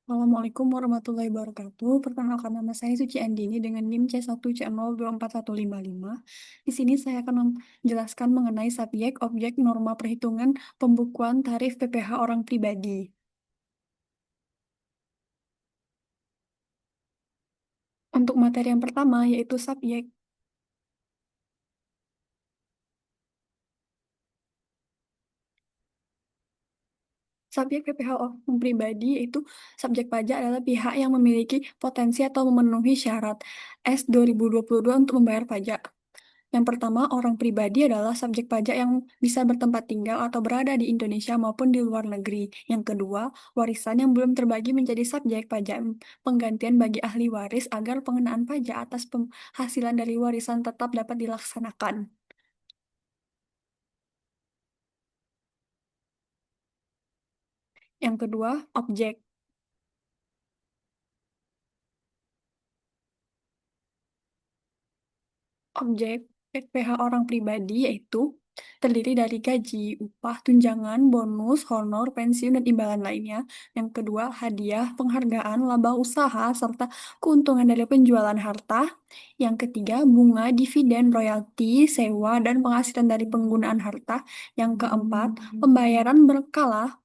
Assalamualaikum warahmatullahi wabarakatuh. Perkenalkan nama saya Suci Andini dengan NIM C1C0244155. Di sini saya akan menjelaskan mengenai subjek, objek, norma perhitungan pembukuan tarif PPh orang pribadi. Untuk materi yang pertama yaitu subjek. Subjek PPh orang pribadi yaitu subjek pajak adalah pihak yang memiliki potensi atau memenuhi syarat S 2022 untuk membayar pajak. Yang pertama, orang pribadi adalah subjek pajak yang bisa bertempat tinggal atau berada di Indonesia maupun di luar negeri. Yang kedua, warisan yang belum terbagi menjadi subjek pajak penggantian bagi ahli waris agar pengenaan pajak atas penghasilan dari warisan tetap dapat dilaksanakan. Yang kedua, objek. Objek PPh orang pribadi yaitu terdiri dari gaji, upah, tunjangan, bonus, honor, pensiun, dan imbalan lainnya. Yang kedua, hadiah, penghargaan, laba usaha, serta keuntungan dari penjualan harta. Yang ketiga, bunga, dividen, royalti, sewa, dan penghasilan dari penggunaan harta. Yang keempat, pembayaran berkala,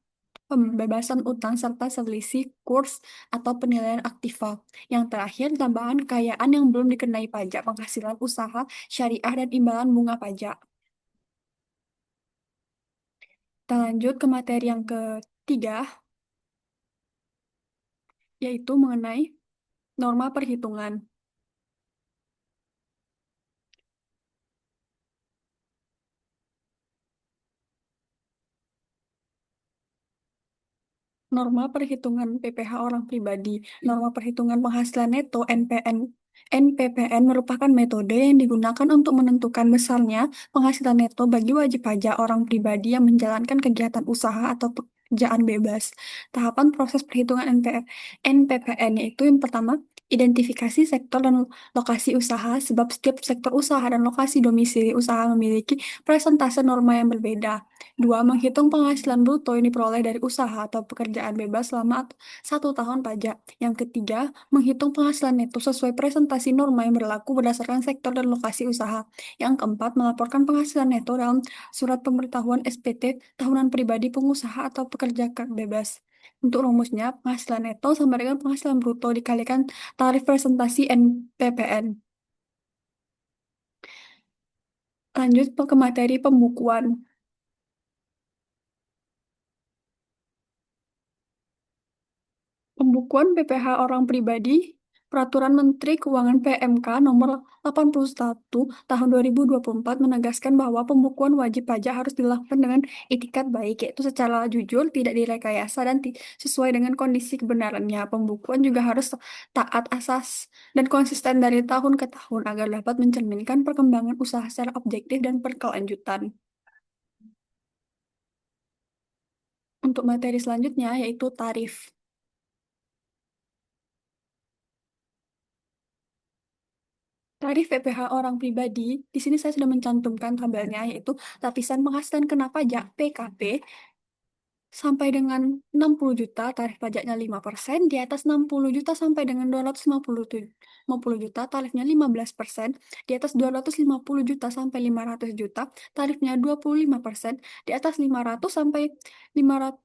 pembebasan utang serta selisih kurs atau penilaian aktiva. Yang terakhir, tambahan kekayaan yang belum dikenai pajak, penghasilan usaha, syariah, dan imbalan bunga pajak. Kita lanjut ke materi yang ketiga, yaitu mengenai norma perhitungan. Norma perhitungan PPh orang pribadi. Norma perhitungan penghasilan neto NPPN merupakan metode yang digunakan untuk menentukan besarnya penghasilan neto bagi wajib pajak orang pribadi yang menjalankan kegiatan usaha atau pekerjaan bebas. Tahapan proses perhitungan NPPN yaitu yang pertama, identifikasi sektor dan lokasi usaha, sebab setiap sektor usaha dan lokasi domisili usaha memiliki presentase norma yang berbeda. Dua, menghitung penghasilan bruto yang diperoleh dari usaha atau pekerjaan bebas selama 1 tahun pajak. Yang ketiga, menghitung penghasilan neto sesuai presentasi norma yang berlaku berdasarkan sektor dan lokasi usaha. Yang keempat, melaporkan penghasilan neto dalam surat pemberitahuan SPT tahunan pribadi pengusaha atau pekerja bebas. Untuk rumusnya, penghasilan neto sama dengan penghasilan bruto dikalikan tarif presentasi NPPN. Lanjut ke materi pembukuan. Pembukuan PPh orang pribadi, Peraturan Menteri Keuangan PMK Nomor 81 Tahun 2024 menegaskan bahwa pembukuan wajib pajak harus dilakukan dengan itikat baik, yaitu secara jujur, tidak direkayasa, dan sesuai dengan kondisi kebenarannya. Pembukuan juga harus taat asas dan konsisten dari tahun ke tahun agar dapat mencerminkan perkembangan usaha secara objektif dan berkelanjutan. Untuk materi selanjutnya yaitu tarif. Tarif PPh orang pribadi, di sini saya sudah mencantumkan tabelnya, yaitu lapisan penghasilan kena pajak PKP sampai dengan 60 juta, tarif pajaknya 5%, di atas 60 juta sampai dengan 250 juta, tarifnya 15%, di atas 250 juta sampai 500 juta, tarifnya 25%, di atas 500 sampai 5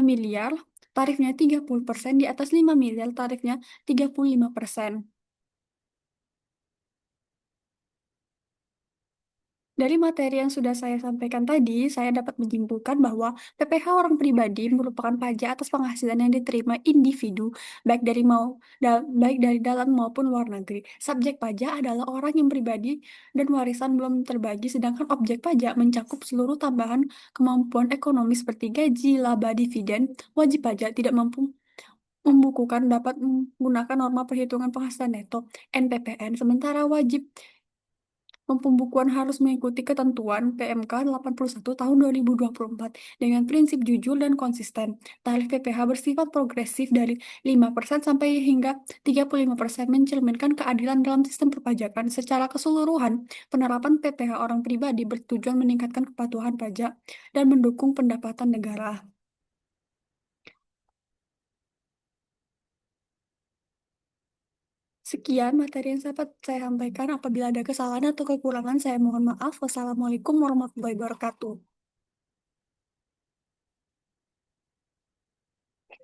miliar, tarifnya 30%, di atas 5 miliar, tarifnya 35%. Dari materi yang sudah saya sampaikan tadi, saya dapat menyimpulkan bahwa PPh orang pribadi merupakan pajak atas penghasilan yang diterima individu, baik dari dalam maupun luar negeri. Subjek pajak adalah orang yang pribadi dan warisan belum terbagi, sedangkan objek pajak mencakup seluruh tambahan kemampuan ekonomi seperti gaji, laba, dividen. Wajib pajak tidak mampu membukukan dapat menggunakan norma perhitungan penghasilan neto (NPPN), sementara wajib pembukuan harus mengikuti ketentuan PMK 81 tahun 2024 dengan prinsip jujur dan konsisten. Tarif PPh bersifat progresif dari 5% sampai hingga 35% mencerminkan keadilan dalam sistem perpajakan. Secara keseluruhan, penerapan PPh orang pribadi bertujuan meningkatkan kepatuhan pajak dan mendukung pendapatan negara. Sekian materi yang dapat saya sampaikan. Apabila ada kesalahan atau kekurangan, saya mohon maaf. Wassalamualaikum warahmatullahi wabarakatuh.